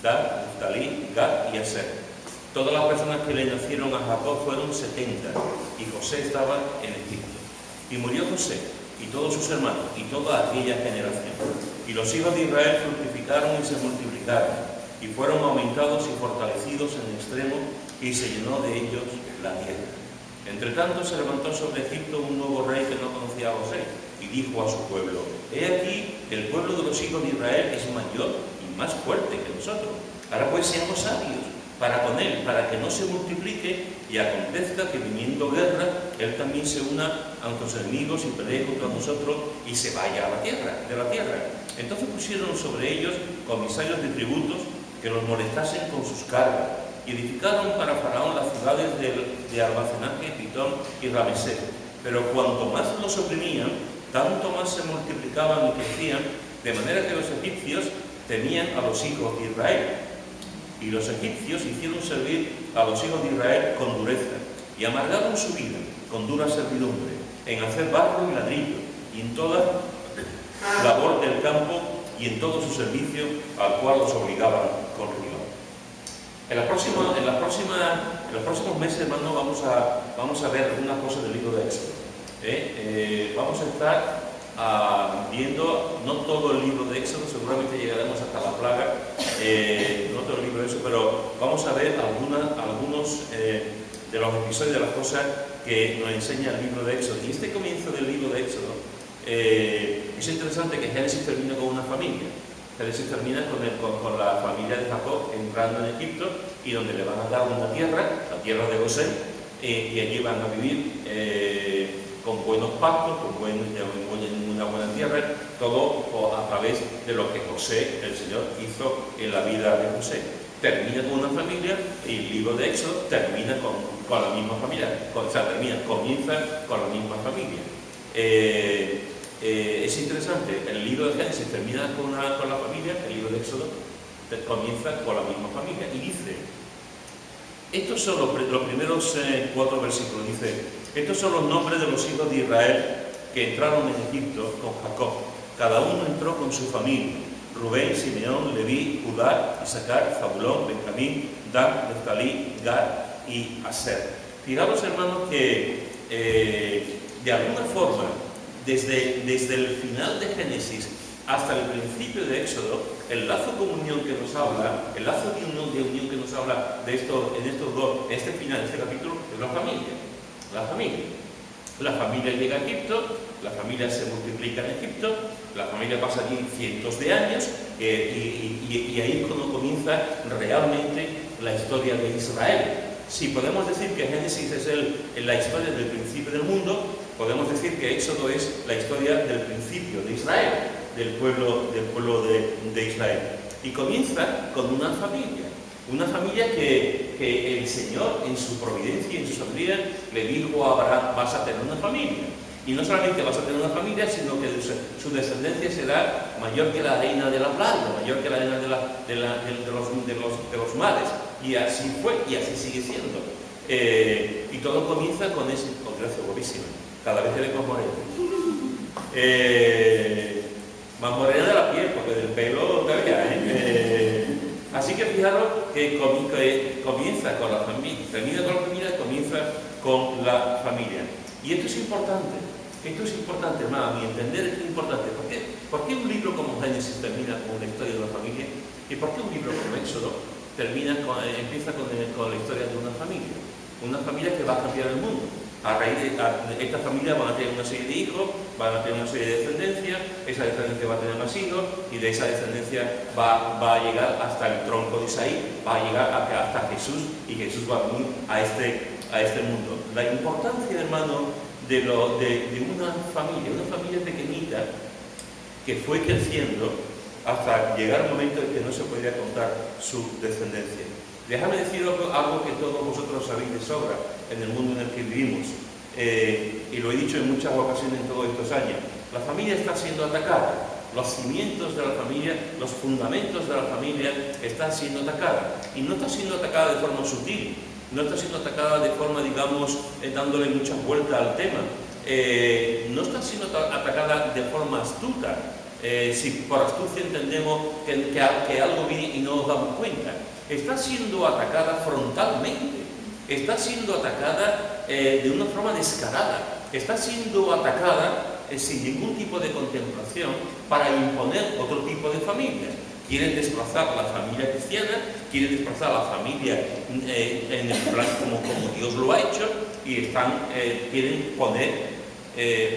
Dan, Neftalí, Gad y Aser. Todas las personas que le nacieron a Jacob fueron 70, y José estaba en Egipto. Y murió José, y todos sus hermanos, y toda aquella generación. Y los hijos de Israel fructificaron y se multiplicaron, y fueron aumentados y fortalecidos en extremo, y se llenó de ellos la tierra. Entre tanto se levantó sobre Egipto un nuevo rey que no conocía a José, y dijo a su pueblo: he aquí, el pueblo de los hijos de Israel es mayor y más fuerte que nosotros. Ahora pues seamos sabios para con él, para que no se multiplique y acontezca que viniendo guerra, él también se una a nuestros enemigos y pelee contra nosotros y se vaya a la tierra. Entonces pusieron sobre ellos comisarios de tributos que los molestasen con sus cargas, y edificaron para Faraón las ciudades de almacenaje, Pitón y Ramesés. Pero cuanto más los oprimían, tanto más se multiplicaban y crecían, de manera que los egipcios temían a los hijos de Israel. Y los egipcios hicieron servir a los hijos de Israel con dureza, y amargaron su vida con dura servidumbre, en hacer barro y ladrillo, y en toda labor del campo, y en todo su servicio, al cual los obligaban con rigor. En los próximos meses, hermano, vamos a ver algunas cosas del libro de Éxodo. Vamos a estar viendo, no todo el libro de Éxodo, seguramente llegaremos hasta la plaga, no todo el libro de eso, pero vamos a ver algunos de los episodios, de las cosas que nos enseña el libro de Éxodo. Y este comienzo del libro de Éxodo es interesante, que Génesis termina con una familia. Génesis termina con la familia de Jacob entrando en Egipto, y donde le van a dar una tierra, la tierra de Gosén, y allí van a vivir con buenos pastos, en una buena tierra, todo a través de lo que José, el Señor, hizo en la vida de José. Termina con una familia, y el libro de Éxodo termina con la misma familia, comienza con la misma familia. Es interesante, el libro de Génesis termina con la familia, el libro de Éxodo comienza con la misma familia, y dice, estos son los primeros 4 versículos, dice: estos son los nombres de los hijos de Israel que entraron en Egipto con Jacob. Cada uno entró con su familia: Rubén, Simeón, Leví, Judá, Isaacar, Zabulón, Benjamín, Dan, Neftalí, Gad y Aser. Fijaros, hermanos, que de alguna forma, desde el final de Génesis hasta el principio de Éxodo, el lazo de comunión que nos habla, el lazo de unión que nos habla en este final, de este capítulo, es la familia. La familia llega a Egipto, la familia se multiplica en Egipto, la familia pasa allí cientos de años, y ahí es cuando comienza realmente la historia de Israel. Si podemos decir que Génesis es la historia del principio del mundo, podemos decir que Éxodo es la historia del principio de Israel, del pueblo de Israel. Y comienza con una familia que el Señor, en su providencia y en su sabiduría, le dijo a Abraham: vas a tener una familia. Y no solamente vas a tener una familia, sino que su descendencia será mayor que la arena de la playa, mayor que la arena de los mares. Y así fue, y así sigue siendo. Y todo comienza con ese contraste guapísimo. Cada vez que le más morena. Más morena de la piel, porque del pelo todavía, así que fijaros que comienza con la familia, termina con la familia, comienza con la familia. Y esto es importante, hermano, a mi entender esto es importante. ¿Por qué un libro como Génesis termina con la historia de una familia? ¿Y por qué un libro como Éxodo empieza con la historia de una familia que va a cambiar el mundo? A raíz de esta familia van a tener una serie de hijos, van a tener una serie de descendencia, esa descendencia va a tener más hijos, y de esa descendencia va a llegar hasta el tronco de Isaí, va a llegar hasta Jesús, y Jesús va a venir a este mundo. La importancia, hermano, de una familia pequeñita que fue creciendo hasta llegar al momento en que no se podía contar su descendencia. Déjame decir algo que todos vosotros sabéis de sobra en el mundo en el que vivimos, y lo he dicho en muchas ocasiones en todos estos años. La familia está siendo atacada. Los cimientos de la familia, los fundamentos de la familia están siendo atacados. Y no está siendo atacada de forma sutil, no está siendo atacada de forma, digamos, dándole muchas vueltas al tema. No está siendo atacada de forma astuta. si por astucia entendemos que algo viene y no nos damos cuenta. Está siendo atacada frontalmente, está siendo atacada de una forma descarada, está siendo atacada sin ningún tipo de contemplación para imponer otro tipo de familia. Quieren desplazar la familia cristiana, quieren desplazar la familia en el plan como Dios lo ha hecho, y quieren poner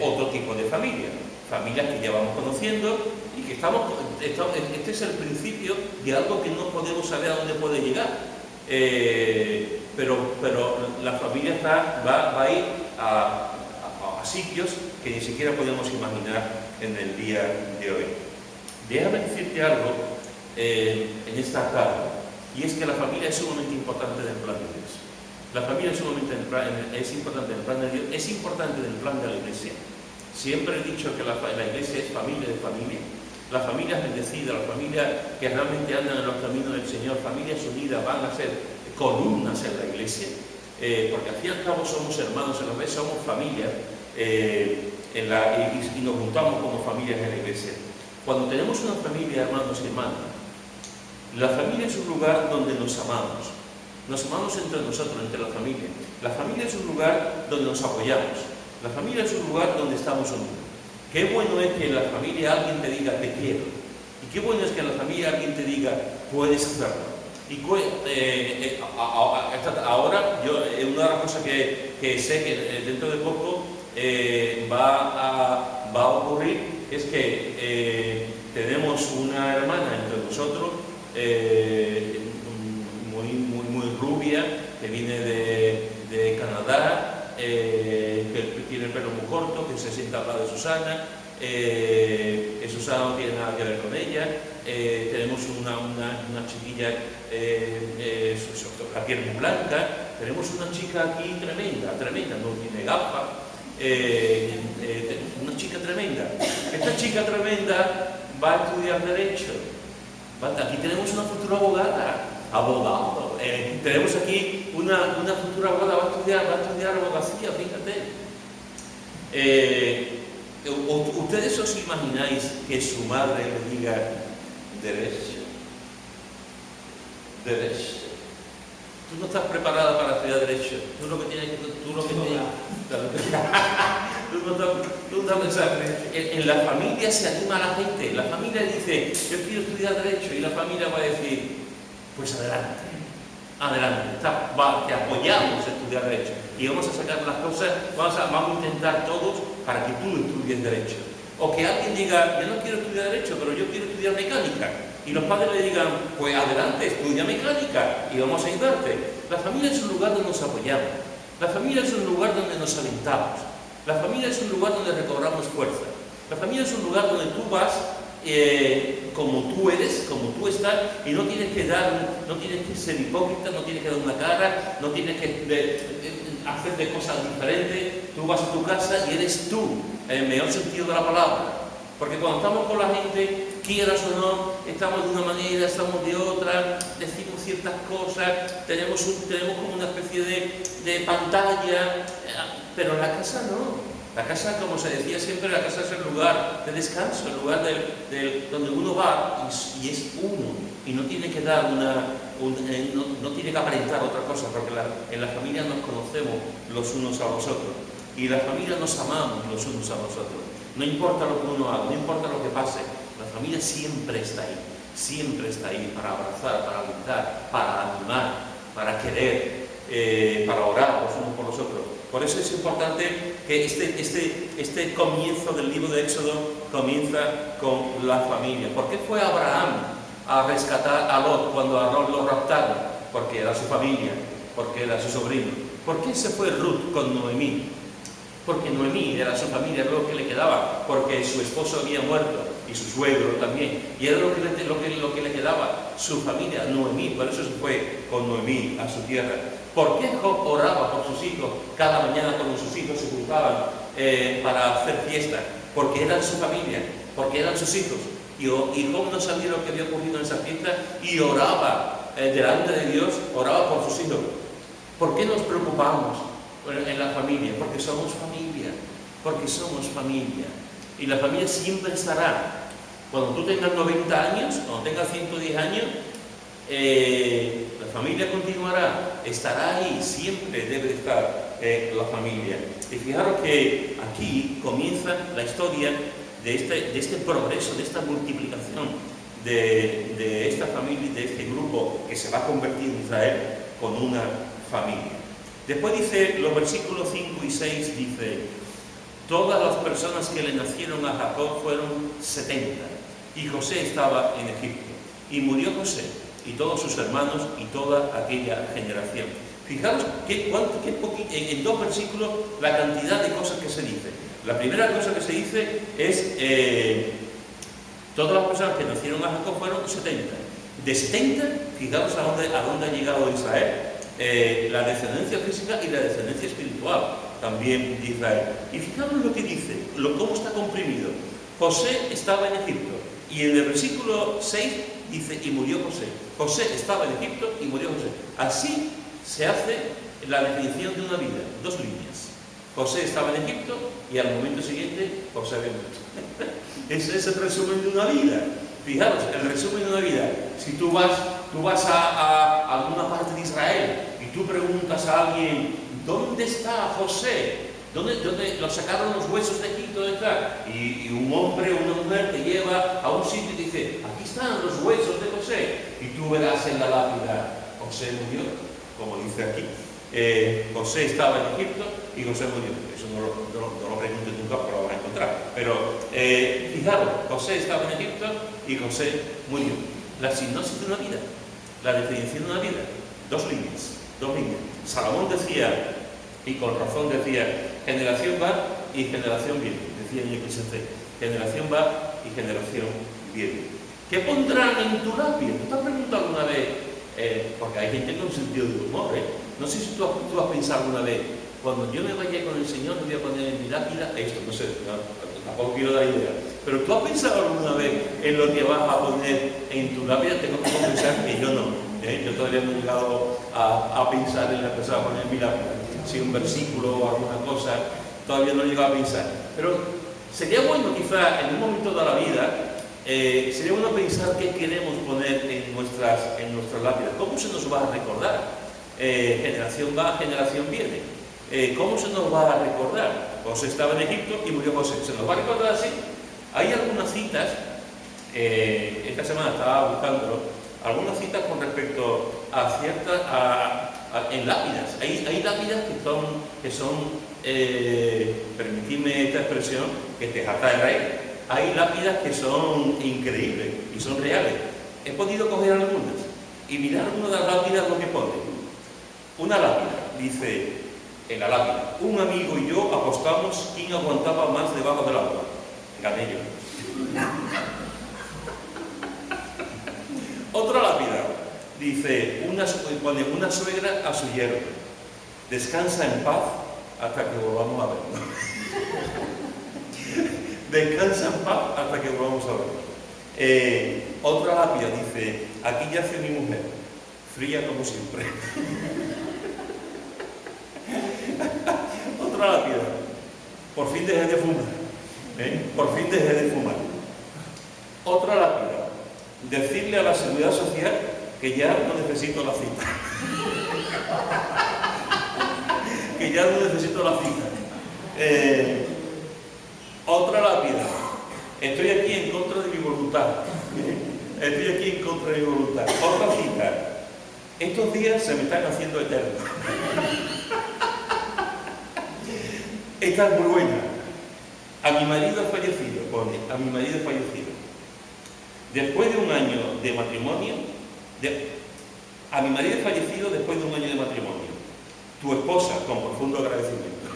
otro tipo de familia, familias que ya vamos conociendo y que este es el principio de algo que no podemos saber a dónde puede llegar. Pero la familia va a ir a sitios que ni siquiera podemos imaginar en el día de hoy. Déjame decirte algo en esta tarde, y es que la familia es sumamente importante en el plan de Dios. La familia es sumamente importante en el plan de Dios, es importante en el plan de la Iglesia. Siempre he dicho que la Iglesia es familia de familia. Las familias bendecidas, las familias que realmente andan en los caminos del Señor, familias unidas, van a ser columnas en la Iglesia, porque al fin y al cabo somos hermanos en la fe, somos familias, y nos juntamos como familias en la Iglesia. Cuando tenemos una familia, hermanos y hermanas, la familia es un lugar donde nos amamos entre nosotros, entre la familia. La familia es un lugar donde nos apoyamos, la familia es un lugar donde estamos unidos. Qué bueno es que en la familia alguien te diga te quiero, y qué bueno es que en la familia alguien te diga puedes hacerlo. Y ahora, una de las cosas que sé que dentro de poco va a ocurrir es que tenemos una hermana entre nosotros muy rubia, que viene de Canadá, que tiene el pelo muy corto, que se sienta al lado de Susana. Susana no tiene nada que ver con ella. Tenemos una chiquilla, la piel muy blanca. Tenemos una chica aquí tremenda, no tiene gafas. Una chica tremenda. Esta chica tremenda va a estudiar Derecho. Aquí tenemos una futura abogado. Tenemos aquí una futura abogada, va a estudiar abogacía, fíjate. ¿Ustedes os imagináis que su madre le diga Derecho? Tú no estás preparada para estudiar Derecho. Tú lo que tienes en la familia se anima a la gente. La familia dice, yo quiero estudiar Derecho, y la familia va a decir, pues adelante, te apoyamos a estudiar Derecho, y vamos a sacar las cosas, vamos a intentar todos para que tú estudies Derecho. O que alguien diga, yo no quiero estudiar Derecho, pero yo quiero estudiar Mecánica, y los padres le digan, pues adelante, estudia Mecánica y vamos a ayudarte. La familia es un lugar donde nos apoyamos, la familia es un lugar donde nos alentamos, la familia es un lugar donde recobramos fuerza, la familia es un lugar donde tú vas como tú eres, como tú estás, y no tienes que ser hipócrita, no tienes que dar una cara, no tienes que hacer de cosas diferentes. Tú vas a tu casa y eres tú, en el mejor sentido de la palabra. Porque cuando estamos con la gente, quieras o no, estamos de una manera, estamos de otra, decimos ciertas cosas, tenemos como una especie de pantalla, pero en la casa no. La casa, como se decía siempre, la casa es el lugar de descanso, el lugar donde uno va y es uno, y no tiene que dar no tiene que aparentar otra cosa, porque en la familia nos conocemos los unos a los otros, y en la familia nos amamos los unos a los otros. No importa lo que uno haga, no importa lo que pase, la familia siempre está ahí para abrazar, para alentar, para animar, para querer, para orar los unos por los otros. Por eso es importante que este comienzo del libro de Éxodo comienza con la familia. ¿Por qué fue Abraham a rescatar a Lot cuando a Lot lo raptaron? Porque era su familia, porque era su sobrino. ¿Por qué se fue Ruth con Noemí? Porque Noemí era su familia, era lo que le quedaba, porque su esposo había muerto y su suegro también, y era lo que le quedaba, su familia, Noemí. Por eso se fue con Noemí a su tierra. ¿Por qué Job oraba por sus hijos cada mañana cuando sus hijos se juntaban para hacer fiesta? Porque eran su familia, porque eran sus hijos. Y Job no sabía lo que había ocurrido en esa fiesta y oraba delante de Dios, oraba por sus hijos. ¿Por qué nos preocupamos en la familia? Porque somos familia, Y la familia siempre estará Cuando tú tengas 90 años, cuando tengas 110 años, la familia continuará, estará ahí, siempre debe estar la familia. Y fijaros que aquí comienza la historia de este progreso, de esta multiplicación de esta familia, de este grupo que se va a convertir en Israel con una familia. Después dice, los versículos 5 y 6 dice, todas las personas que le nacieron a Jacob fueron 70, y José estaba en Egipto, y murió José, y todos sus hermanos, y toda aquella generación. Fijaros en 2 versículos la cantidad de cosas que se dice. La primera cosa que se dice es, todas las personas que nacieron a Jacob fueron 70. De 70, fijaros a dónde ha llegado Israel. La descendencia física y la descendencia espiritual también de Israel. Y fijaros lo que dice, cómo está comprimido. José estaba en Egipto, y en el versículo 6 dice, y murió José. José estaba en Egipto y murió José. Así se hace la definición de una vida, 2 líneas. José estaba en Egipto y al momento siguiente José había muerto. Ese es el resumen de una vida. Fijaros, el resumen de una vida. Si tú vas a alguna parte de Israel y tú preguntas a alguien, ¿dónde está José? ¿Dónde lo sacaron los huesos de Egipto? ¿Dónde está? Y un hombre o una mujer te lleva a un sitio y dice, aquí están los huesos de José. Y tú verás en la lápida, José murió, como dice aquí. José estaba en Egipto y José murió. Eso no lo preguntes nunca, pero lo vas a encontrar. Pero fijaros, José estaba en Egipto y José murió. La sinopsis de una vida, la definición de una vida, 2 líneas. Salomón decía, y con razón decía, generación va y generación viene. Decía en XC, generación va y generación viene. ¿Qué pondrán en tu lápida? ¿Tú te has preguntado alguna vez? Porque hay gente con sentido de humor, No sé si tú has pensado alguna vez, cuando yo me vaya con el Señor, me voy a poner en mi lápida esto, no sé, tampoco quiero dar idea. Pero tú has pensado alguna vez en lo que vas a poner en tu lápida. Tengo que confesar que yo no. Yo todavía no he llegado a pensar en la que se va a poner en mi lápida. Si un versículo o alguna cosa, todavía no he llegado a pensar. Pero sería bueno quizá en un momento de la vida, sería bueno pensar qué queremos poner en nuestras lápidas. ¿Cómo se nos va a recordar? Generación va, generación viene. ¿Cómo se nos va a recordar? José estaba en Egipto y murió José. ¿Se nos va a recordar así? Hay algunas citas, esta semana estaba buscándolo, algunas citas con respecto a ciertas, en lápidas. Hay lápidas que son permitidme esta expresión, que te jacta el rey. Hay lápidas que son increíbles y son reales. He podido coger algunas y mirar algunas de las lápidas lo que pone. Una lápida, dice en la lápida, un amigo y yo apostamos quién aguantaba más debajo del agua. Gané yo. Otra lápida, dice, pone una suegra a su yerno. Descansa en paz hasta que volvamos a verlo. Descansa en paz hasta que volvamos a verlo. Otra lápida dice, aquí yace mi mujer, fría como siempre. Otra lápida, por fin dejé de fumar. Por fin dejé de fumar. Otra lápida, decirle a la Seguridad Social que ya no necesito la cita. Que ya no necesito la cita. Otra lápida, estoy aquí en contra de mi voluntad. Estoy aquí en contra de mi voluntad. Otra cita, estos días se me están haciendo eternos. Esta es muy buena. A mi marido fallecido, pone, a mi marido fallecido. Después de un año de matrimonio, a mi marido fallecido después de un año de matrimonio. Tu esposa, con profundo agradecimiento.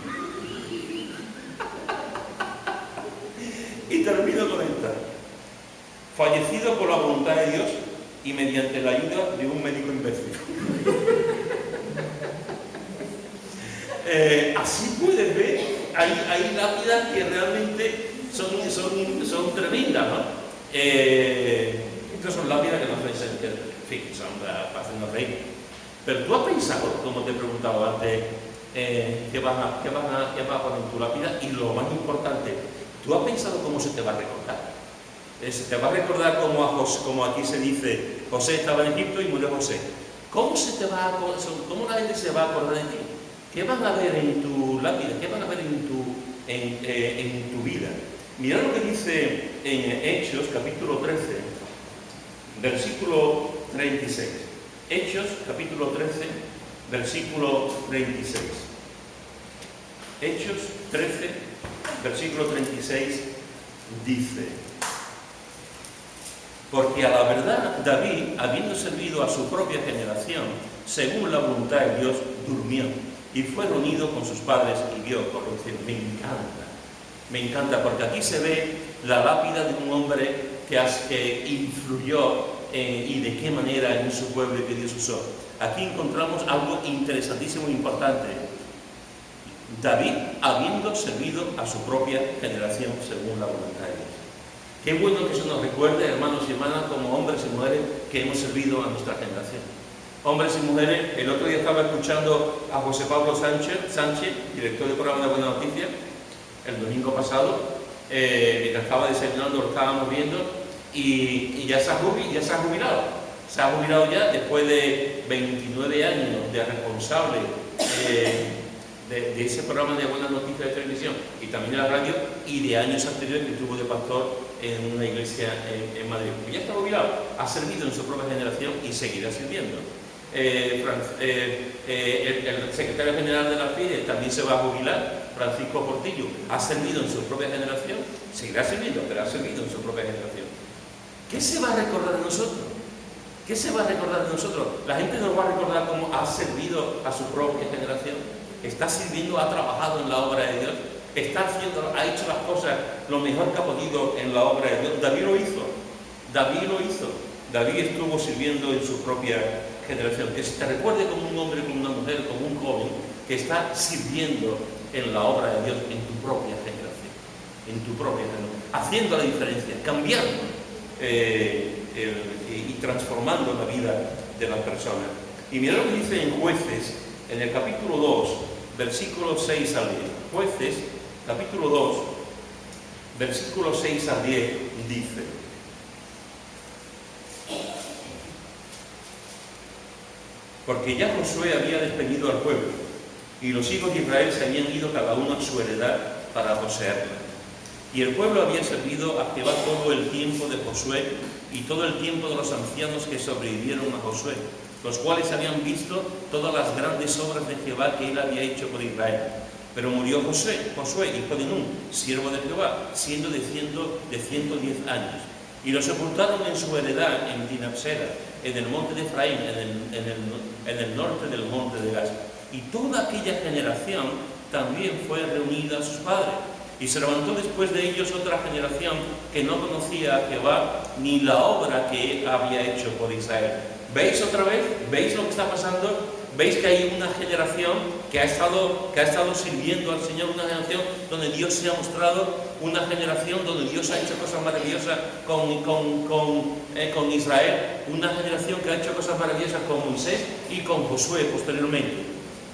Y termino con esta. Fallecido por la voluntad de Dios y mediante la ayuda de un médico imbécil. Así puedes ver, hay lápidas que realmente son tremendas, ¿no? Estas son lápidas que nos hacen, en fin, son para hacernos reír. Pero tú has pensado, como te he preguntado antes, qué vas a poner en tu lápida, y lo más importante, ¿tú has pensado cómo se te va a recordar? te va a recordar como aquí se dice, José estaba en Egipto y murió José. ¿Cómo la gente se va a acordar de ti? ¿Qué van a ver en tu lápida? ¿Qué van a ver en tu vida? Mirad lo que dice en Hechos, capítulo 13, versículo 36. Hechos, capítulo 13, versículo 36. Hechos 13, versículo 36, dice: porque a la verdad David, habiendo servido a su propia generación, según la voluntad de Dios, durmió y fue reunido con sus padres y vio corrupción. Me encanta, porque aquí se ve la lápida de un hombre que influyó y de qué manera en su pueblo y que Dios usó. Aquí encontramos algo interesantísimo e importante. David, habiendo servido a su propia generación según la voluntad de Dios. Qué bueno que eso nos recuerde, hermanos y hermanas, como hombres y mujeres que hemos servido a nuestra generación. Hombres y mujeres, el otro día estaba escuchando a José Pablo Sánchez, director del programa de Buena Noticia, el domingo pasado, mientras estaba desayunando, lo estábamos viendo, y ya se ha jubilado. Se ha jubilado ya después de 29 años de responsable de ese programa de Buenas Noticias de televisión y también de la radio, y de años anteriores que estuvo de pastor en una iglesia en Madrid. Ya está jubilado, ha servido en su propia generación y seguirá sirviendo. El secretario general de la FIDE también se va a jubilar, Francisco Portillo, ha servido en su propia generación, seguirá sirviendo, pero ha servido en su propia generación. ¿Qué se va a recordar de nosotros? ¿Qué se va a recordar de nosotros? La gente nos va a recordar cómo ha servido a su propia generación. Está sirviendo, ha trabajado en la obra de Dios, ha hecho las cosas lo mejor que ha podido en la obra de Dios. David lo hizo. David estuvo sirviendo en su propia generación. Que se te recuerde como un hombre, como una mujer, como un joven que está sirviendo en la obra de Dios en tu propia generación, haciendo la diferencia, cambiando y transformando la vida de las personas. Y mira lo que dice en Jueces, en el capítulo 2, versículos 6 al 10. Jueces, capítulo 2, versículos 6 al 10, dice: porque ya Josué había despedido al pueblo, y los hijos de Israel se habían ido cada uno a su heredad para poseerla. Y el pueblo había servido a Jehová todo el tiempo de Josué y todo el tiempo de los ancianos que sobrevivieron a Josué, los cuales habían visto todas las grandes obras de Jehová que él había hecho por Israel. Pero murió Josué, hijo de Nun, siervo de Jehová, siendo de 110 años. Y lo sepultaron en su heredad en Tinapsera, en el monte de Efraín, en el norte del monte de Gaza. Y toda aquella generación también fue reunida a sus padres. Y se levantó después de ellos otra generación que no conocía a Jehová ni la obra que él había hecho por Israel. ¿Veis otra vez? ¿Veis lo que está pasando? ¿Veis que hay una generación que ha estado sirviendo al Señor? Una generación donde Dios se ha mostrado, una generación donde Dios ha hecho cosas maravillosas con Israel, una generación que ha hecho cosas maravillosas con Moisés y con Josué posteriormente.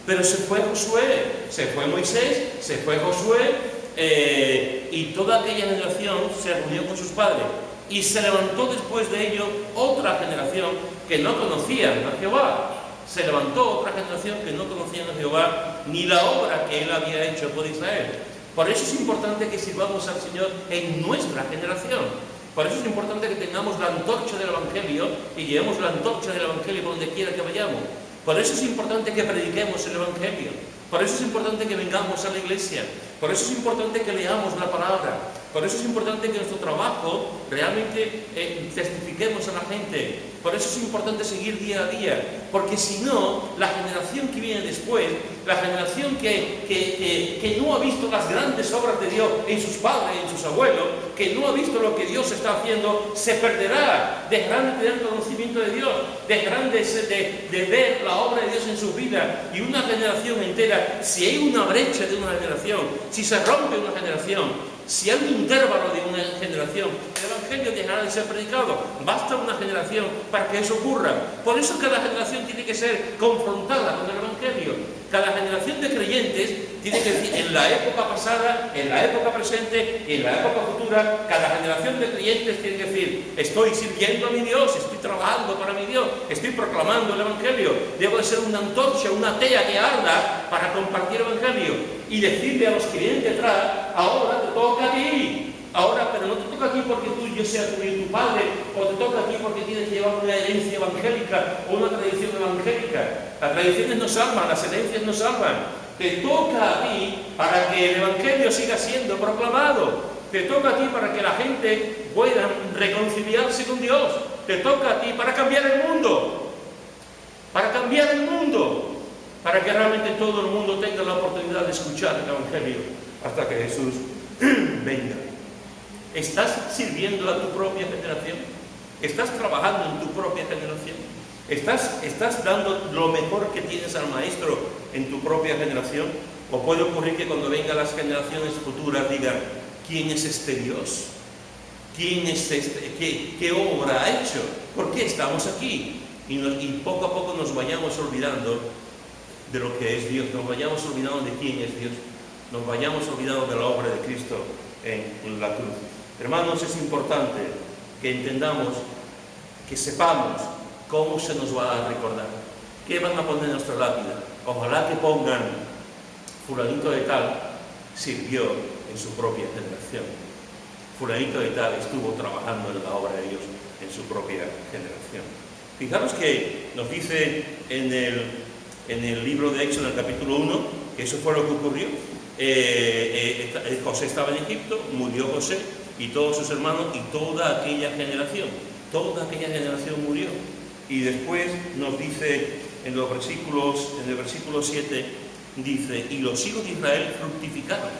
Pero se fue Josué, se fue Moisés, se fue Josué, y toda aquella generación se reunió con sus padres. Y se levantó después de ello otra generación que no conocían a Jehová. Se levantó otra generación que no conocían a Jehová ni la obra que él había hecho por Israel. Por eso es importante que sirvamos al Señor en nuestra generación. Por eso es importante que tengamos la antorcha del Evangelio y llevemos la antorcha del Evangelio por donde quiera que vayamos. Por eso es importante que prediquemos el Evangelio. Por eso es importante que vengamos a la iglesia. Por eso es importante que leamos la palabra. Por eso es importante que en nuestro trabajo realmente testifiquemos a la gente. Por eso es importante seguir día a día. Porque si no, la generación que viene después, la generación que no ha visto las grandes obras de Dios en sus padres, en sus abuelos, que no ha visto lo que Dios está haciendo, se perderá. Dejarán de tener conocimiento de Dios, dejarán de ver la obra de Dios en sus vidas. Y una generación entera, si hay una brecha de una generación, si se rompe una generación, Si hay un intervalo de una generación, el Evangelio dejará de ser predicado. Basta una generación para que eso ocurra. Por eso cada generación tiene que ser confrontada con el Evangelio. Cada generación de creyentes tiene que decir, en la época pasada, en la época presente y en la época futura, cada generación de creyentes tiene que decir, estoy sirviendo a mi Dios, estoy trabajando para mi Dios, estoy proclamando el Evangelio, debo de ser una antorcha, una tea que arda para compartir el Evangelio y decirle a los que vienen detrás, ahora te toca a ti, ahora, pero no te toca a ti porque tú, yo sea tu padre, o te toca a ti porque tienes que llevar una herencia evangélica o una tradición evangélica. Las tradiciones no salvan, las herencias no salvan. Te toca a ti para que el Evangelio siga siendo proclamado. Te toca a ti para que la gente pueda reconciliarse con Dios. Te toca a ti para cambiar el mundo. Para cambiar el mundo. Para que realmente todo el mundo tenga la oportunidad de escuchar el Evangelio hasta que Jesús venga. ¿Estás sirviendo a tu propia generación? ¿Estás trabajando en tu propia generación? ¿Estás dando lo mejor que tienes al Maestro en tu propia generación? ¿O puede ocurrir que cuando vengan las generaciones futuras digan, ¿quién es este Dios? ¿Quién es este? ¿Qué obra ha hecho? ¿Por qué estamos aquí? Y poco a poco nos vayamos olvidando de lo que es Dios, nos vayamos olvidando de quién es Dios, nos vayamos olvidando de la obra de Cristo en la cruz. Hermanos, es importante que entendamos, que sepamos cómo se nos va a recordar. ¿Qué van a poner en nuestra lápida? Ojalá que pongan, fulanito de tal sirvió en su propia generación. Fulanito de tal estuvo trabajando en la obra de Dios en su propia generación. Fijaros que nos dice en el libro de Éxodo, en el capítulo 1, que eso fue lo que ocurrió. José estaba en Egipto, murió José y todos sus hermanos y toda aquella generación murió. Y después nos dice en el versículo 7, dice, y los hijos de Israel fructificaron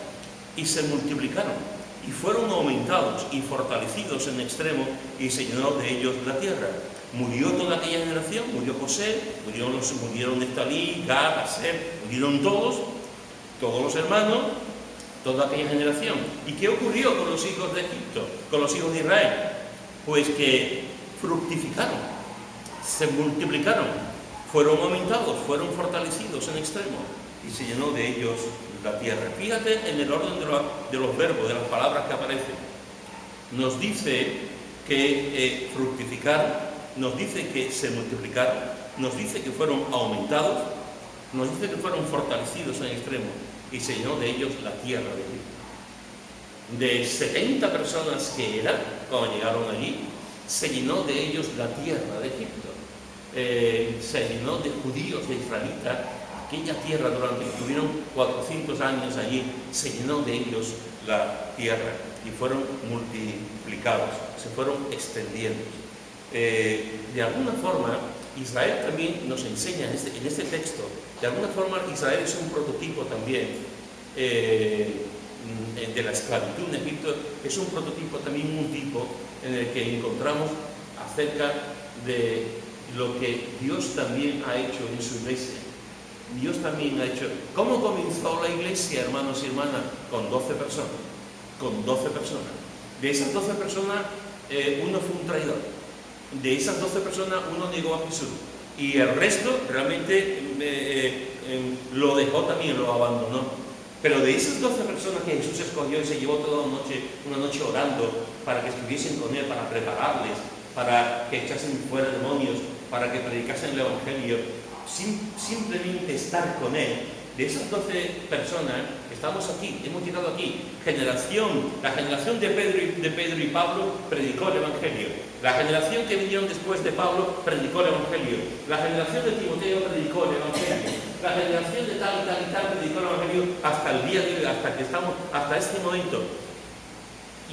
y se multiplicaron y fueron aumentados y fortalecidos en extremo y se llenó de ellos la tierra. Murió toda aquella generación, murió José, murieron Neftalí, Gad, Aser, murieron todos los hermanos, toda aquella generación. ¿Y qué ocurrió con los hijos de Egipto, con los hijos de Israel? Pues que fructificaron, se multiplicaron, fueron aumentados, fueron fortalecidos en extremo y se llenó de ellos la tierra. Fíjate en el orden de los verbos, de las palabras que aparecen. Nos dice que fructificaron, nos dice que se multiplicaron, nos dice que fueron aumentados, nos dice que fueron fortalecidos en extremo y se llenó de ellos la tierra de Egipto. De 70 personas que eran, cuando llegaron allí, se llenó de ellos la tierra de Egipto. Se llenó de judíos, de israelitas, aquella tierra durante que estuvieron 400 años allí, se llenó de ellos la tierra y fueron multiplicados, se fueron extendiendo. De alguna forma, Israel también nos enseña en este texto, de alguna forma Israel es un prototipo también de la esclavitud en Egipto, es un prototipo también, un tipo en el que encontramos acerca de lo que Dios también ha hecho en su iglesia. Dios también ha hecho. ¿Cómo comenzó la iglesia, hermanos y hermanas? Con 12 personas. Con 12 personas. De esas 12 personas, uno fue un traidor. De esas 12 personas, uno negó a Jesús. Y el resto realmente lo dejó también, lo abandonó. Pero de esas 12 personas que Jesús escogió y se llevó toda una noche orando para que estuviesen con Él, para prepararles, para que echasen fuera demonios, para que predicasen el Evangelio, simplemente estar con Él. De esas 12 personas, estamos aquí, hemos llegado aquí. La generación de Pedro y Pablo predicó el Evangelio. La generación que vinieron después de Pablo predicó el Evangelio. La generación de Timoteo predicó el Evangelio. La generación de tal y tal y tal predicó el Evangelio hasta el día de hoy, hasta este momento.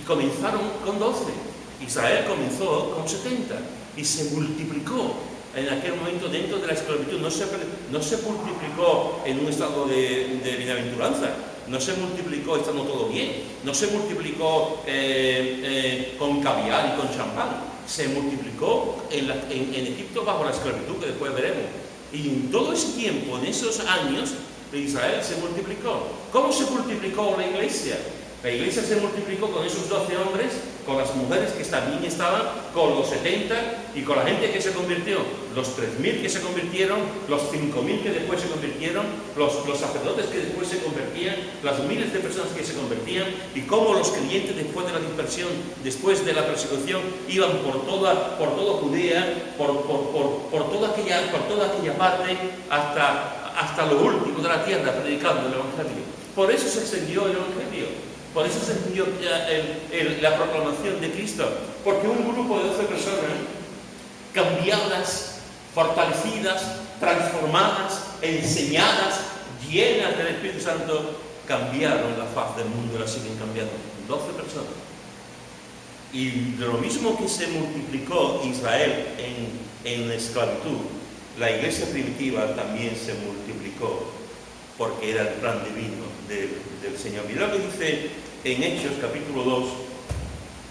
Y comenzaron con 12. Israel comenzó con 70 y se multiplicó en aquel momento dentro de la esclavitud. No se multiplicó en un estado de bienaventuranza, no se multiplicó estando todo bien, no se multiplicó con caviar y con champán, se multiplicó en Egipto bajo la esclavitud, que después veremos. Y en todo ese tiempo, en esos años, Israel se multiplicó. ¿Cómo se multiplicó la iglesia? La iglesia se multiplicó con esos 12 hombres, con las mujeres que también estaban, con los 70 y con la gente que se convirtió, los 3.000 que se convirtieron, los 5.000 que después se convirtieron, los sacerdotes que después se convertían, las miles de personas que se convertían, y cómo los creyentes después de la dispersión, después de la persecución, iban por toda Judea, por toda aquella parte, hasta lo último de la tierra, predicando el Evangelio. Por eso se extendió el Evangelio. Por eso se envió la proclamación de Cristo, porque un grupo de 12 personas, cambiadas, fortalecidas, transformadas, enseñadas, llenas del Espíritu Santo, cambiaron la faz del mundo y la siguen cambiando. 12 personas. Y de lo mismo que se multiplicó Israel en la esclavitud, la iglesia primitiva también se multiplicó, porque era el plan divino del Señor. Mirad lo que dice en Hechos capítulo 2,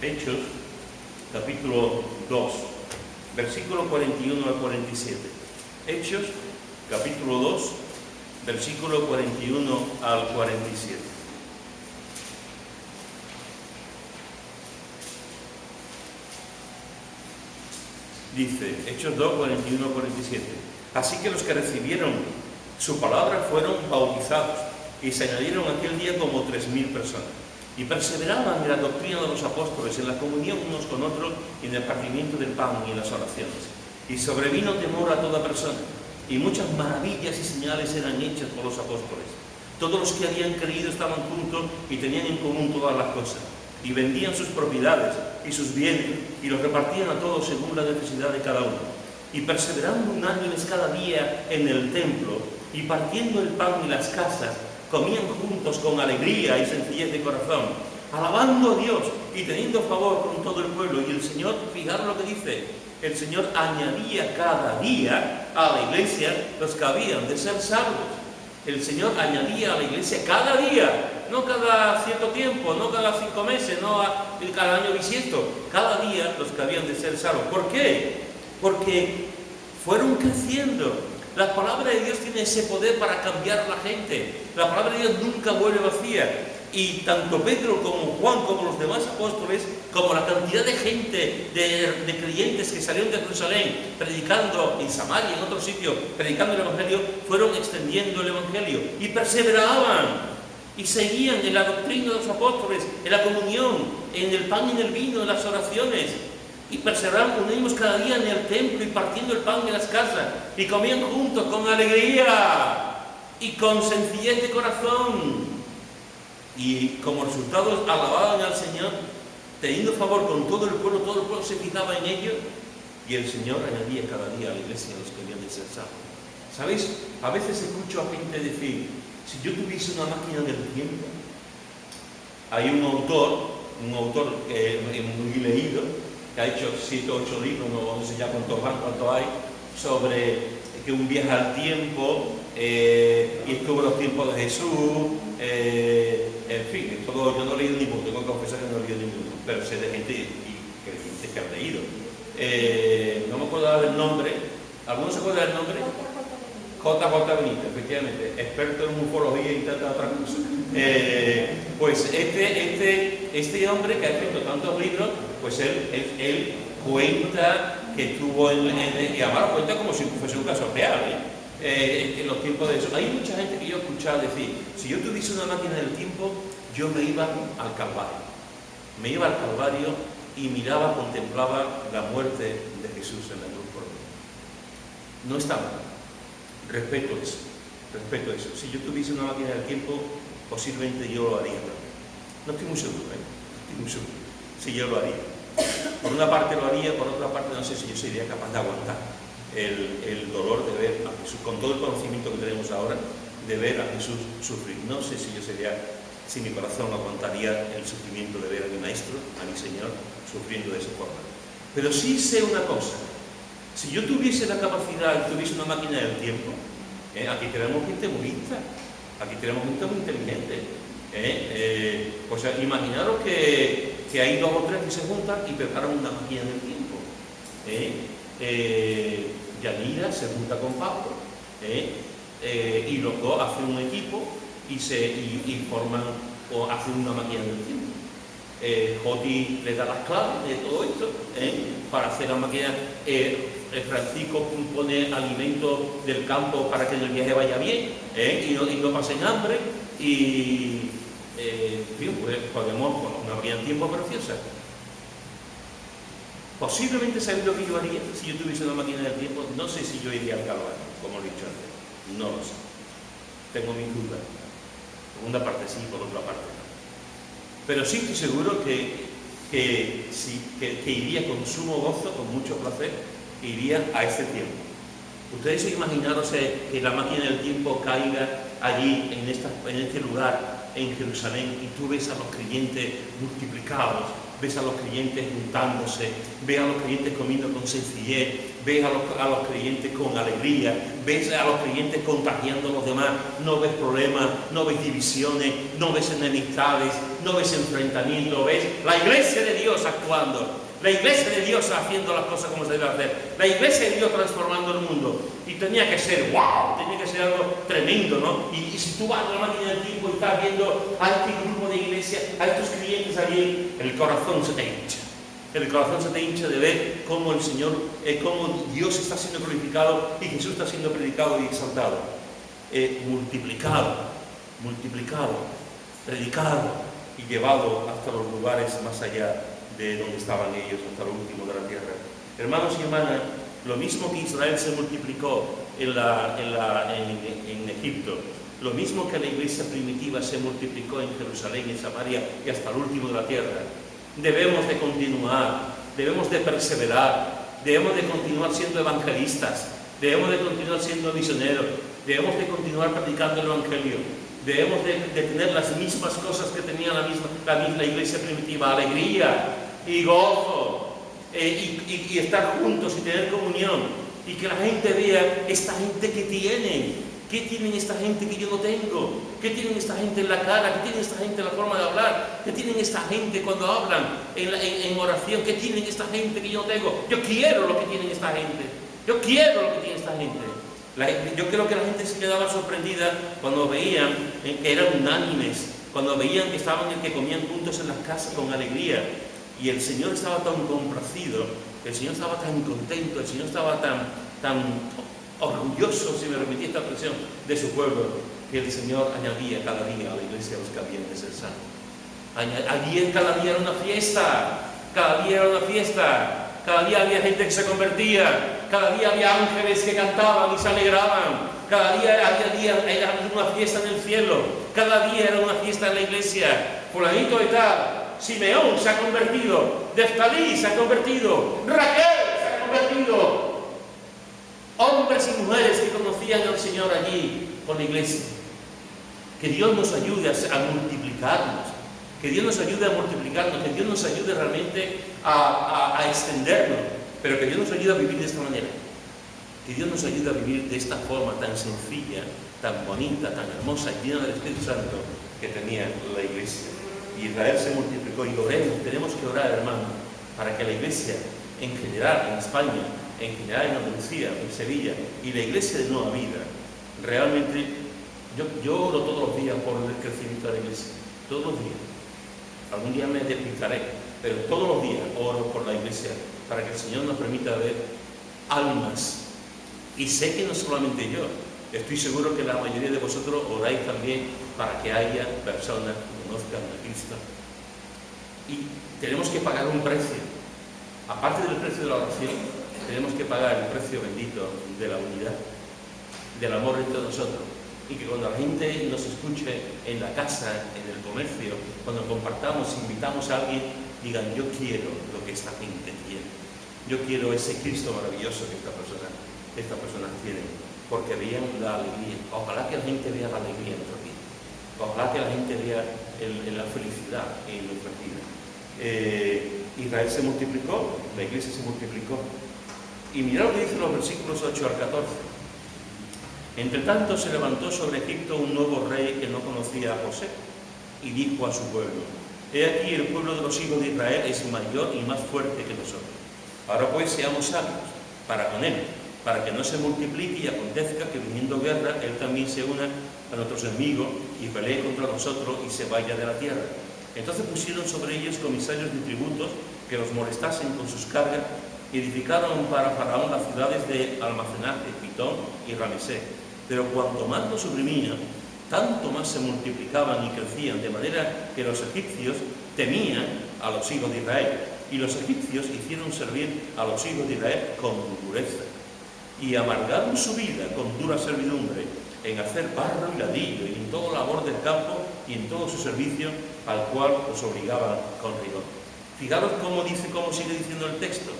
Hechos capítulo 2, versículo 41 al 47. Hechos capítulo 2, versículo 41 al 47. Dice, Hechos 2, 41 al 47. Así que los que recibieron su palabra fueron bautizados, y se añadieron aquel día como 3.000 personas. Y perseveraban en la doctrina de los apóstoles, en la comunión unos con otros, y en el partimiento del pan y en las oraciones. Y sobrevino temor a toda persona, y muchas maravillas y señales eran hechas por los apóstoles. Todos los que habían creído estaban juntos y tenían en común todas las cosas, y vendían sus propiedades y sus bienes, y los repartían a todos según la necesidad de cada uno. Y perseverando unánimes cada día en el templo, y partiendo el pan en las casas, comían juntos con alegría y sencillez de corazón, alabando a Dios y teniendo favor con todo el pueblo. Y el Señor, fijaros lo que dice, el Señor añadía cada día a la iglesia los que habían de ser salvos. El Señor añadía a la iglesia cada día, no cada cierto tiempo, no cada 5 meses, no cada año bisiesto, cada día los que habían de ser salvos. ¿Por qué? Porque fueron creciendo. La palabra de Dios tiene ese poder para cambiar a la gente. La palabra de Dios nunca vuelve vacía. Y tanto Pedro como Juan, como los demás apóstoles, como la cantidad de gente, de creyentes que salieron de Jerusalén, predicando en Samaria, en otros sitios, predicando el Evangelio, fueron extendiendo el Evangelio. Y perseveraban. Y seguían en la doctrina de los apóstoles, en la comunión, en el pan y en el vino, en las oraciones. Y perseveraban unidos cada día en el templo y partiendo el pan en las casas, y comían juntos con alegría y con sencillez de corazón, y como resultado alababan al Señor, teniendo favor con todo el pueblo se fijaba en ellos, y el Señor añadía cada día a la iglesia a los que habían de ser salvos. ¿Sabéis? A veces escucho a gente decir, si yo tuviese una máquina del tiempo. Hay un autor que es muy leído, que ha hecho 7 o 8 libros, no sé ya cuántos hay, sobre que un viaje al tiempo, y estuvo en los tiempos de Jesús, en fin, todo, yo no he leído ninguno, tengo que confesar que no he leído ninguno, pero sé de gente que han leído. No me acuerdo del nombre, ¿alguno se acuerda del nombre? J.J. Benítez, efectivamente, experto en ufología y tanta otra cosa. Pues este hombre que ha escrito tantos libros, pues él cuenta que estuvo y además lo cuenta como si fuese un caso real, en los tiempos de eso. Hay mucha gente que yo he escuchado decir, si yo tuviese una máquina del tiempo, yo me iba al Calvario. Me iba al Calvario y miraba, contemplaba la muerte de Jesús en la cruz por mí. No está mal. Respeto eso. Si yo tuviese una máquina del tiempo, posiblemente yo lo haría también. No estoy muy seguro, estoy muy seguro. Si yo lo haría. Por una parte lo haría, por otra parte no sé si yo sería capaz de aguantar el dolor de ver a Jesús, con todo el conocimiento que tenemos ahora, de ver a Jesús sufrir. No sé si mi corazón aguantaría el sufrimiento de ver a mi Maestro, a mi Señor, sufriendo de esa forma. Pero sí sé una cosa. Si yo tuviese la capacidad, tuviese una máquina del tiempo, aquí tenemos gente muy lista, aquí tenemos gente muy inteligente. Pues imaginaros que hay 2 o 3 que se juntan y preparan una máquina del tiempo. Yanira se junta con Pablo, y los dos hacen un equipo y forman o hacen una máquina del tiempo. Joti le da las claves de todo esto para hacer la máquina. Francisco pone alimentos del campo para que el viaje vaya bien y no pasen hambre. Y pues podemos una máquina del tiempo preciosa. Posiblemente sabéis lo que yo haría si yo tuviese una máquina del tiempo. No sé si yo iría al Calvario, como he dicho antes. No lo sé. Tengo mis dudas. Por una parte sí, por otra parte no. Pero sí estoy seguro que iría con sumo gozo, con mucho placer, iría a este tiempo. Ustedes imaginaros que la máquina del tiempo caiga allí, en este lugar, en Jerusalén, y tú ves a los creyentes multiplicados, ves a los creyentes juntándose, ves a los creyentes comiendo con sencillez, ves a los creyentes con alegría, ves a los creyentes contagiando a los demás, no ves problemas, no ves divisiones, no ves enemistades, no ves enfrentamiento, ves la iglesia de Dios actuando, la iglesia de Dios haciendo las cosas como se debe hacer, la iglesia de Dios transformando el mundo. Y tenía que ser wow, tenía que ser algo tremendo, ¿no? Y si tú vas a la máquina del tiempo y estás viendo a este grupo de iglesia, a estos creyentes allí, el corazón se te hincha. El corazón se te hincha de ver cómo el Señor, cómo Dios está siendo glorificado y Jesús está siendo predicado y exaltado. Multiplicado, predicado y llevado hasta los lugares más allá de donde estaban ellos, hasta lo último de la tierra. Hermanos y hermanas, lo mismo que Israel se multiplicó en Egipto, lo mismo que la iglesia primitiva se multiplicó en Jerusalén, en Samaria y hasta el último de la tierra. Debemos de continuar, debemos de perseverar, debemos de continuar siendo evangelistas, debemos de continuar siendo misioneros, debemos de continuar predicando el Evangelio, debemos de tener las mismas cosas que tenía la iglesia primitiva, alegría y gozo, y estar juntos y tener comunión, y que la gente vea esta gente que tienen. ¿Qué tienen esta gente que yo no tengo? ¿Qué tienen esta gente en la cara? ¿Qué tienen esta gente en la forma de hablar? ¿Qué tienen esta gente cuando hablan en oración? ¿Qué tienen esta gente que yo no tengo? Yo quiero lo que tienen esta gente. Yo quiero lo que tiene esta gente. Yo creo que la gente se quedaba sorprendida cuando veían que eran unánimes, cuando veían que comían juntos en las casas con alegría. Y el Señor estaba tan complacido, el Señor estaba tan contento, el Señor estaba tan orgulloso, si me permitís esta expresión, de su pueblo, que el Señor añadía cada día a la iglesia los que habían de ser salvos. Cada día era una fiesta, cada día era una fiesta, cada día había gente que se convertía, cada día había ángeles que cantaban y se alegraban, cada día era una fiesta en el cielo, cada día era una fiesta en la iglesia. Fulanito de tal, Simeón se ha convertido, Neftalí se ha convertido, Raquel se ha convertido. Hombres y mujeres que conocían al Señor allí con la iglesia. Que Dios nos ayude a multiplicarnos, que Dios nos ayude a multiplicarnos, que Dios nos ayude realmente a extendernos, pero que Dios nos ayude a vivir de esta manera, que Dios nos ayude a vivir de esta forma tan sencilla, tan bonita, tan hermosa y llena del Espíritu Santo que tenía la iglesia. Y Israel se multiplicó y oremos, tenemos que orar, hermanos, para que la iglesia en general, en España, en general en Andalucía, en Sevilla, y la iglesia de Nueva Vida, realmente, yo oro todos los días por el crecimiento de la iglesia, todos los días. Algún día me despistaré, pero todos los días oro por la iglesia, para que el Señor nos permita ver almas. Y sé que no solamente yo, estoy seguro que la mayoría de vosotros oráis también para que haya personas que conozcan a Cristo. Y tenemos que pagar un precio, aparte del precio de la oración. Tenemos que pagar el precio bendito de la unidad, del amor entre nosotros. Y que cuando la gente nos escuche en la casa, en el comercio, cuando compartamos, invitamos a alguien, digan: yo quiero lo que esta gente tiene. Yo quiero ese Cristo maravilloso que estas personas tienen. Porque vean la alegría. Ojalá que la gente vea la alegría en nuestra vida. Ojalá que la gente vea la felicidad en nuestra vida. Israel se multiplicó, la iglesia se multiplicó. Y mirad lo que dicen los versículos 8 al 14. Entre tanto se levantó sobre Egipto un nuevo rey que no conocía a José, y dijo a su pueblo: he aquí, el pueblo de los hijos de Israel es mayor y más fuerte que nosotros. Ahora pues seamos sabios para con él, para que no se multiplique y acontezca que viniendo guerra, él también se una a nuestros enemigos y pelee contra nosotros y se vaya de la tierra. Entonces pusieron sobre ellos comisarios de tributos que los molestasen con sus cargas y edificaron para Faraón las ciudades de almacenaje, Pitón y Ramesés. Pero cuanto más los suprimían, tanto más se multiplicaban y crecían, de manera que los egipcios temían a los hijos de Israel. Y los egipcios hicieron servir a los hijos de Israel con dureza. Y amargaron su vida con dura servidumbre en hacer barro y ladrillo, y en toda labor del campo y en todo su servicio, al cual los obligaban con rigor. Fijaros cómo sigue diciendo el texto.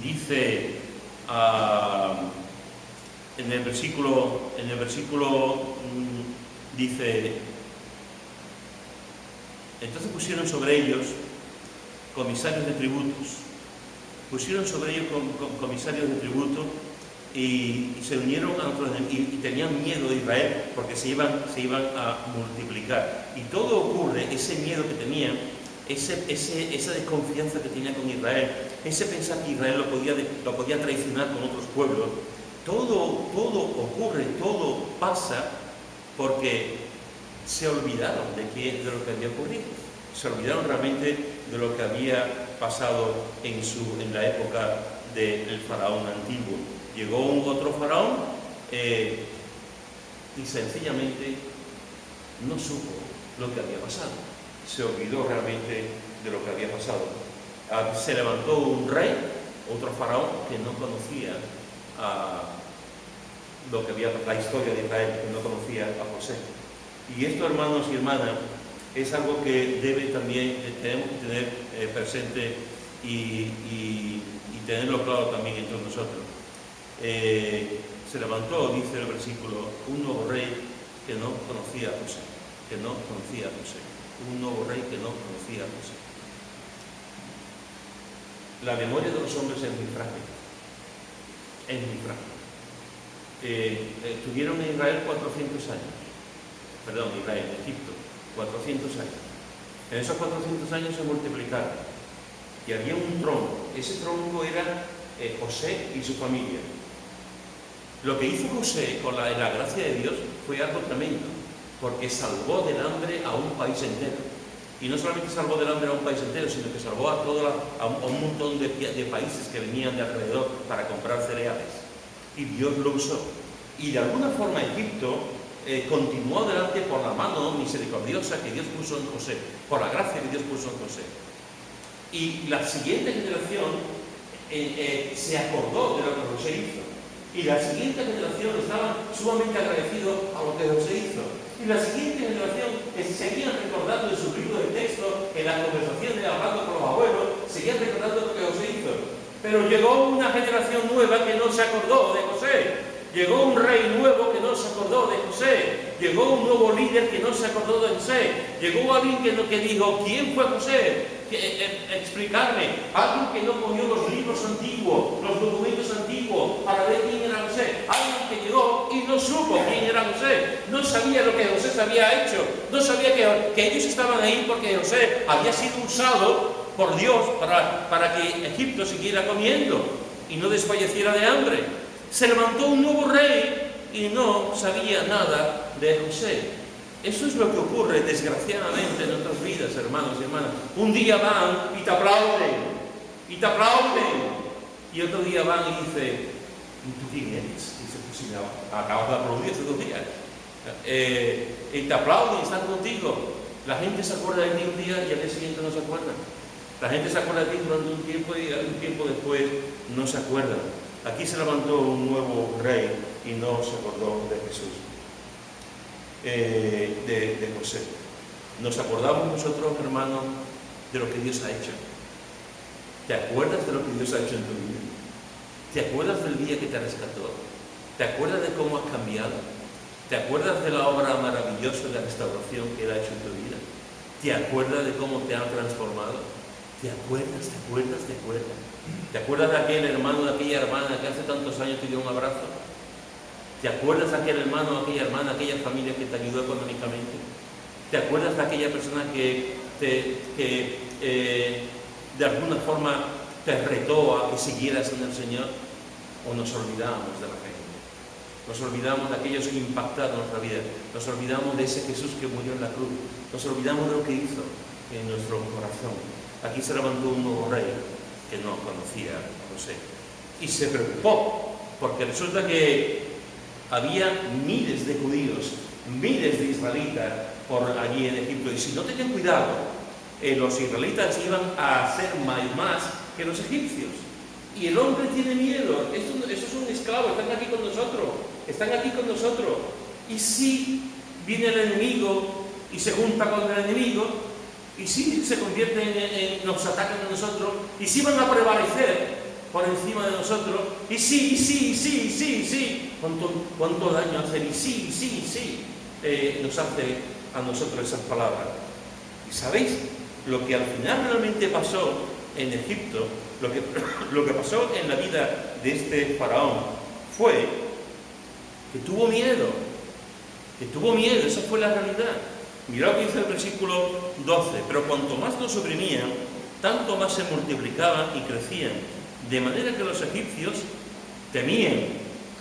Dice en el versículo dice: entonces pusieron sobre ellos comisarios de tributos, comisarios de tributo y se unieron a otros y tenían miedo de Israel porque se iban a multiplicar. Y todo ocurre, ese miedo que tenían, esa desconfianza que tenía con Israel, ese pensar que Israel lo podía traicionar con otros pueblos, todo ocurre, todo pasa porque se olvidaron de lo que había ocurrido, se olvidaron realmente de lo que había pasado en la época del faraón antiguo. Llegó un otro faraón y sencillamente no supo lo que había pasado, se olvidó realmente de lo que había pasado. Se levantó un rey, otro faraón, que no conocía la historia de Israel, que no conocía a José. Y esto, hermanos y hermanas, es algo que tenemos que tener presente y tenerlo claro también entre nosotros. Se levantó, dice el versículo, un nuevo rey que no conocía a José, un nuevo rey que no conocía a José. La memoria de los hombres es muy frágil, estuvieron en Israel 400 años, Egipto, 400 años. En esos 400 años se multiplicaron y había un tronco. Ese tronco era José y su familia. Lo que hizo José con la gracia de Dios fue algo tremendo, porque salvó del hambre a un país entero. Y no solamente salvó del hambre a un país entero, sino que salvó a un montón de países que venían de alrededor para comprar cereales. Y Dios lo usó. Y de alguna forma Egipto continuó adelante por la mano misericordiosa que Dios puso en José, por la gracia que Dios puso en José. Y la siguiente generación se acordó de lo que José hizo. Y la siguiente generación estaba sumamente agradecido a lo que José hizo. Y la siguiente generación seguían recordando en su libro de texto, en las conversaciones hablando con los abuelos, seguían recordando lo que José hizo. Pero llegó una generación nueva que no se acordó de José. Llegó un rey nuevo que no se acordó de José. Llegó un nuevo líder que no se acordó de José. Llegó alguien que dijo, ¿quién fue José? Explicarme. Alguien que no cogió los libros antiguos, los documentos antiguos, para ver quién era José. Alguien que llegó y no supo quién era José. No sabía lo que José se había hecho. No sabía que ellos estaban ahí porque José había sido usado por Dios para que Egipto siguiera comiendo y no desfalleciera de hambre. Se levantó un nuevo rey y no sabía nada de José. Eso es lo que ocurre desgraciadamente en nuestras vidas, hermanos y hermanas. Un día van y te aplauden, y otro día van y dicen, ¿tú quién eres? Y dice, pues si me acabas de aplaudir hace 2 días. Y te aplauden y están contigo. La gente se acuerda de ti un día y al día siguiente no se acuerda. La gente se acuerda de ti durante un tiempo y un tiempo después no se acuerda. Aquí se levantó un nuevo rey y no se acordó de Jesús, de José. Nos acordamos nosotros, hermanos, de lo que Dios ha hecho. ¿Te acuerdas de lo que Dios ha hecho en tu vida? ¿Te acuerdas del día que te rescató? ¿Te acuerdas de cómo has cambiado? ¿Te acuerdas de la obra maravillosa de restauración que Él ha hecho en tu vida? ¿Te acuerdas de cómo te ha transformado? ¿Te acuerdas? ¿Te acuerdas de aquel hermano, de aquella hermana que hace tantos años te dio un abrazo? ¿Te acuerdas de aquel hermano, aquella hermana, aquella familia que te ayudó económicamente? ¿Te acuerdas de aquella persona que de alguna forma te retó a que siguieras en el Señor, o nos olvidamos de la gente. Nos olvidamos de aquellos que impactaron nuestra vida. Nos olvidamos de ese Jesús que murió en la cruz. Nos olvidamos de lo que hizo en nuestro corazón. Aquí se levantó un nuevo rey que no conocía a José. Y se preocupó, porque resulta que había miles de judíos, miles de israelitas por allí en Egipto. Y si no tenían cuidado, los israelitas iban a hacer más que los egipcios. Y el hombre tiene miedo. Estos son esclavos, están aquí con nosotros. Están aquí con nosotros. Y si viene el enemigo y se junta con el enemigo, y si se convierten nos atacan a nosotros, y si van a prevalecer por encima de nosotros, y sí, cuánto daño hacen, y sí, nos hace a nosotros esas palabras. ¿Y sabéis lo que al final realmente pasó en Egipto? Lo que pasó en la vida de este faraón fue que tuvo miedo, esa fue la realidad. Mirad lo que dice el versículo 12, pero cuanto más los oprimían, tanto más se multiplicaban y crecían, de manera que los egipcios temían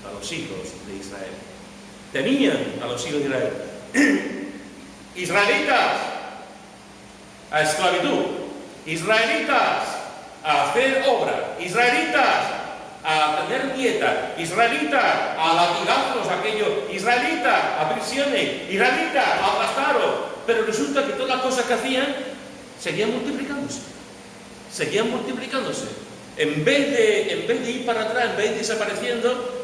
a los hijos de Israel. Temían a los hijos de Israel. Israelitas, a esclavitud. Israelitas, a hacer obra. Israelitas, a tener dieta. Israelitas, a latigazos aquellos. Israelitas, a prisiones. Israelitas, a aplastaros. Pero resulta que todas las cosas que hacían seguían multiplicándose. En vez de ir para atrás, en vez de ir desapareciendo,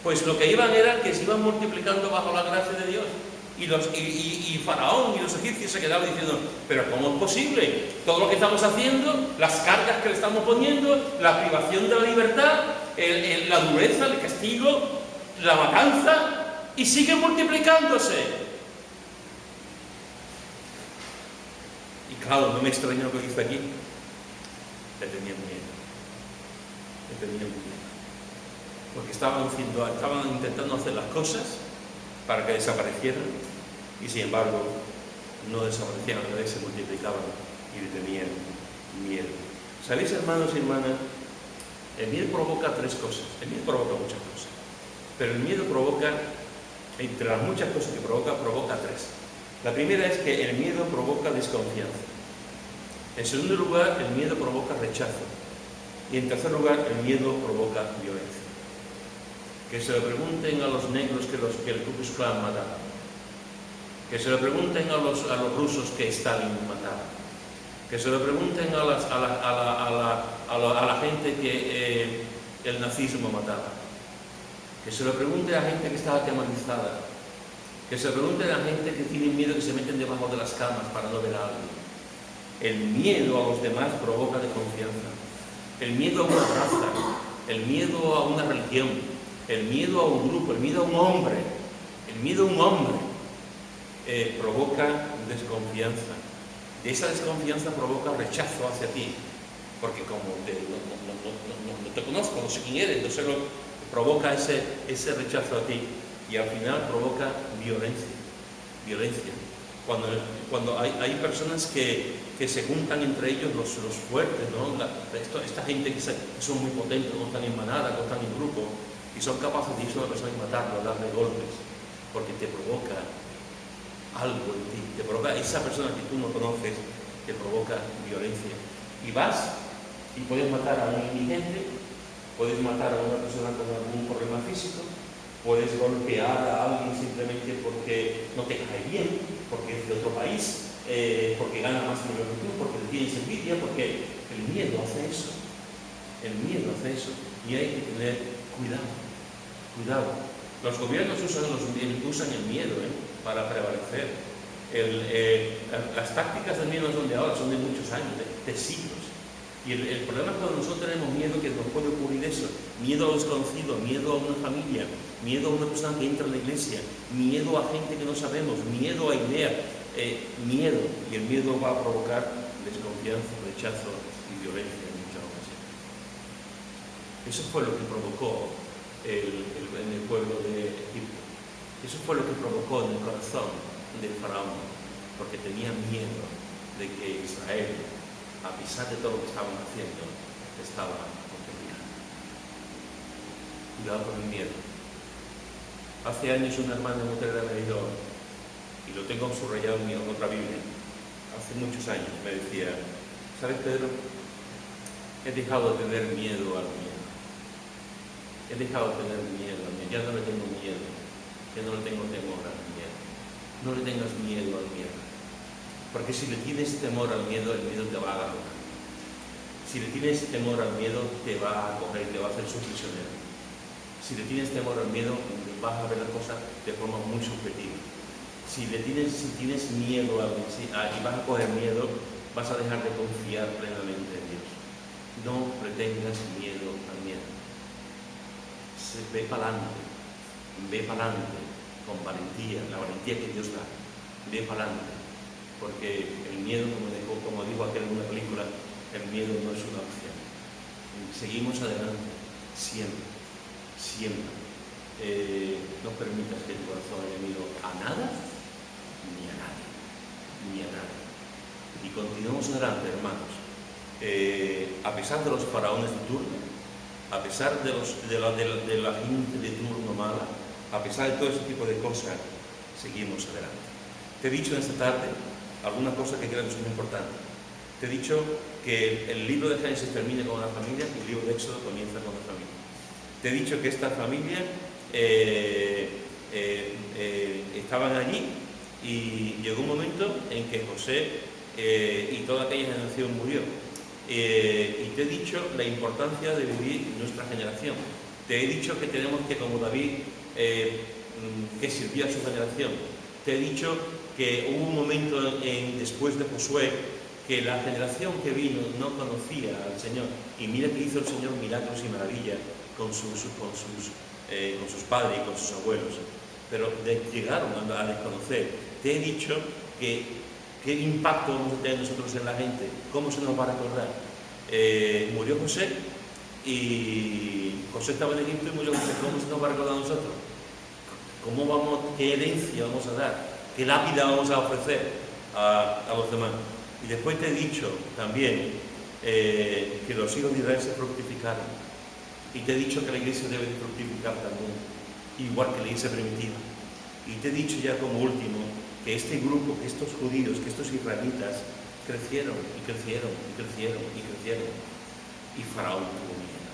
pues lo que iban era que se iban multiplicando bajo la gracia de Dios. Y Faraón y los egipcios se quedaban diciendo, pero ¿cómo es posible? Todo lo que estamos haciendo, las cargas que le estamos poniendo, la privación de la libertad, la dureza, el castigo, la matanza, y sigue multiplicándose. Y claro, no me extraña lo que dice aquí. Le tenían miedo. Porque estaban intentando hacer las cosas para que desaparecieran, y sin embargo no desaparecían, a la vez se multiplicaban y le tenían miedo. ¿Sabéis, hermanos y hermanas? El miedo provoca tres cosas. El miedo provoca muchas cosas, pero el miedo provoca, entre las muchas cosas que provoca tres. La primera es que el miedo provoca desconfianza. En segundo lugar, el miedo provoca rechazo. Y en tercer lugar, el miedo provoca violencia. Que se lo pregunten a los negros que el Ku Klux Klan mataba. Que se lo pregunten a los rusos que Stalin mataba. Que se lo pregunten a la gente que el nazismo mataba. Que se lo pregunten a la gente que estaba atemorizada. Que se lo pregunten a la gente que tiene miedo, que se meten debajo de las camas para no ver a alguien. El miedo a los demás provoca desconfianza. El miedo a una raza, el miedo a una religión, el miedo a un grupo, el miedo a un hombre, provoca desconfianza. De esa desconfianza provoca rechazo hacia ti, porque como no te conozco, no sé quién eres, no sé lo que provoca ese rechazo a ti, y al final provoca violencia. Cuando hay personas que se juntan entre ellos los fuertes, ¿no? Esta gente que son muy potentes, no están en manada, no están en grupo, y son capaces de irse a una persona y matarlo, darle golpes, porque te provoca algo en ti, te provoca esa persona que tú no conoces, te provoca violencia. Y vas y puedes matar a un indigente, puedes matar a una persona con algún problema físico, puedes golpear a alguien simplemente porque no te cae bien, porque es de otro país, porque gana más dinero que tú, porque le tienes envidia, porque el miedo hace eso. Y hay que tener cuidado. Los gobiernos usan el miedo para prevalecer. Las tácticas del miedo no son de ahora, son de muchos años, de siglos. Y el problema es cuando nosotros tenemos miedo, que nos puede ocurrir eso. Miedo a lo desconocido, miedo a una familia, miedo a una persona que entra en la iglesia, miedo a gente que no sabemos, miedo a ideas, miedo. Y el miedo va a provocar desconfianza, rechazo y violencia en muchas ocasiones. Eso fue lo que provocó en el pueblo de Egipto. Eso fue lo que provocó en el corazón del faraón, porque tenía miedo de que Israel, a pesar de todo lo que estaban haciendo, estaba contemplando. Cuidado con el miedo. Hace años una hermana en Montreal me dijo, y lo tengo subrayado en otra Biblia, hace muchos años me decía, ¿sabes, Pedro? He dejado de tener miedo al miedo. He dejado de tener miedo al miedo. Ya no le tengo miedo. Ya no le tengo temor al miedo. No le tengas miedo al miedo. Porque si le tienes temor al miedo, el miedo te va a agarrar. Si le tienes temor al miedo, te va a coger, te va a hacer su prisionero. Si le tienes temor al miedo, vas a ver las cosas de forma muy subjetiva. Si tienes miedo y vas a coger miedo, vas a dejar de confiar plenamente en Dios. No pretengas miedo al miedo. Ve para adelante, con valentía, la valentía que Dios da. Ve para adelante, porque el miedo, como dijo aquel en una película, el miedo no es una opción. Seguimos adelante, siempre. No permitas que tu corazón haya miedo a nada, ni a nadie. Y continuamos adelante, hermanos. A pesar de los faraones de turno, a pesar de la gente de turno mala, a pesar de todo ese tipo de cosas, seguimos adelante. Te he dicho esta tarde alguna cosa que creo que es muy importante. Te he dicho que el libro de Génesis termina con una familia y el libro de Éxodo comienza con una familia. Te he dicho que esta familia estaban allí y llegó un momento en que José y toda aquella generación murió. Y te he dicho la importancia de vivir nuestra generación. Te he dicho que tenemos que, como David, que sirvió a su generación. Te he dicho que hubo un momento después de Josué que la generación que vino no conocía al Señor. Y mira que hizo el Señor milagros y maravillas con sus padres y con sus abuelos. Pero llegaron a desconocer. Te he dicho que ¿qué impacto vamos a tener nosotros en la gente? ¿Cómo se nos va a recordar? Murió José y José estaba en Egipto y murió José. ¿Cómo se nos va a recordar a nosotros? ¿Qué herencia vamos a dar? ¿Qué lápida vamos a ofrecer a los demás? Y después te he dicho también que los hijos de Israel se fructificaron. Y te he dicho que la iglesia debe de fructificar también, igual que la iglesia primitiva. Y te he dicho ya como último, que este grupo, que estos judíos, que estos israelitas crecieron. Y Faraón tuvo miedo.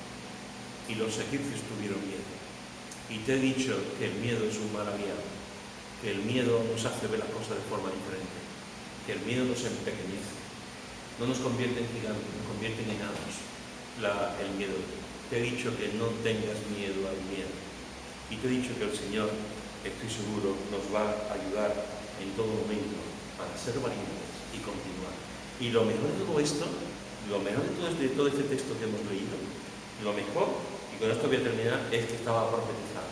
Y los egipcios tuvieron miedo. Y te he dicho que el miedo es un mal aliado. Que el miedo nos hace ver las cosas de forma diferente. Que el miedo nos empequeñece. No nos convierte en gigantes, nos convierte en enanos. El miedo. Te he dicho que no tengas miedo al miedo. Y te he dicho que el Señor, estoy seguro, nos va a ayudar en todo momento para ser valientes y continuar. Y lo mejor de todo esto, de todo este texto que hemos leído, lo mejor, y con esto voy a terminar, es que estaba profetizado.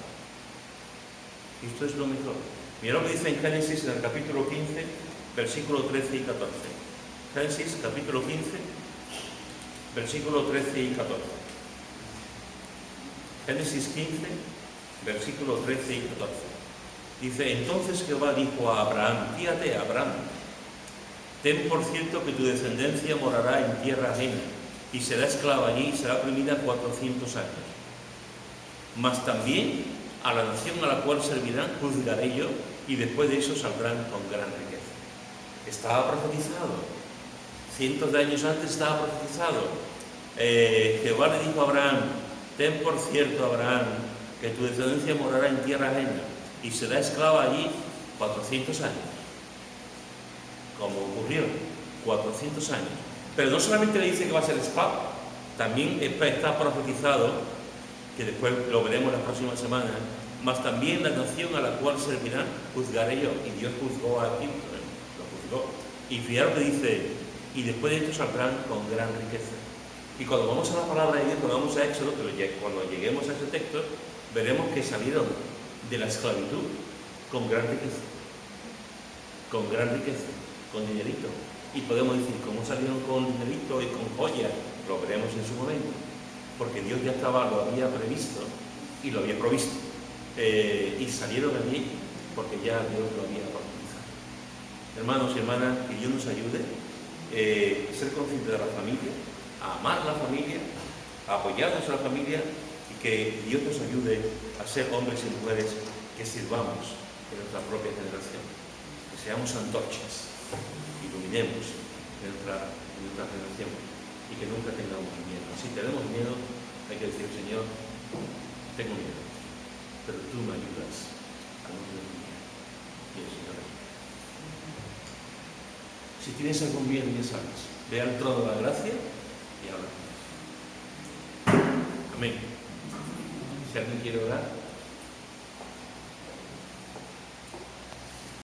Esto es lo mejor. Mira lo que dice en Génesis, en el capítulo 15, versículo 13 y 14. Génesis, capítulo 15, versículo 13 y 14. Génesis 15, versículo 13 y 14. Dice, entonces Jehová dijo a Abraham, fíjate, Abraham, ten por cierto que tu descendencia morará en tierra ajena y será esclava allí y será oprimida 400 años. Mas también a la nación a la cual servirán juzgaré yo y después de eso saldrán con gran riqueza. Estaba profetizado. Cientos de años antes estaba profetizado. Jehová le dijo a Abraham, ten por cierto, Abraham, que tu descendencia morará en tierra ajena y será esclava allí 400 años. Como ocurrió, 400 años. Pero no solamente le dice que va a ser esclava, también está profetizado, que después lo veremos las próximas semanas, mas también la nación a la cual servirán juzgaré yo. Y Dios juzgó a Egipto, lo juzgó. Y fijaros que dice, y después de esto saldrán con gran riqueza. Y cuando vamos a la palabra de Dios, cuando vamos a Éxodo, cuando lleguemos a ese texto, veremos que salieron de la esclavitud con gran riqueza, con dinerito. Y podemos decir, ¿cómo salieron con dinerito y con joyas? Lo veremos en su momento, porque Dios ya lo había previsto y lo había provisto. Y salieron allí porque ya Dios lo había profetizado. Hermanos y hermanas, que Dios nos ayude a ser conscientes de la familia, a amar la familia, apoyar a nuestra familia y que Dios nos ayude a ser hombres y mujeres que sirvamos en nuestra propia generación, que seamos antorchas, iluminemos en nuestra generación y que nunca tengamos miedo. Si tenemos miedo, hay que decir, Señor, tengo miedo, pero tú me ayudas a no tener miedo. Y el Señor ayuda. Si tienes algún miedo, ya sabes, ve al trono de la gracia y habla. Amén. Si alguien quiere orar.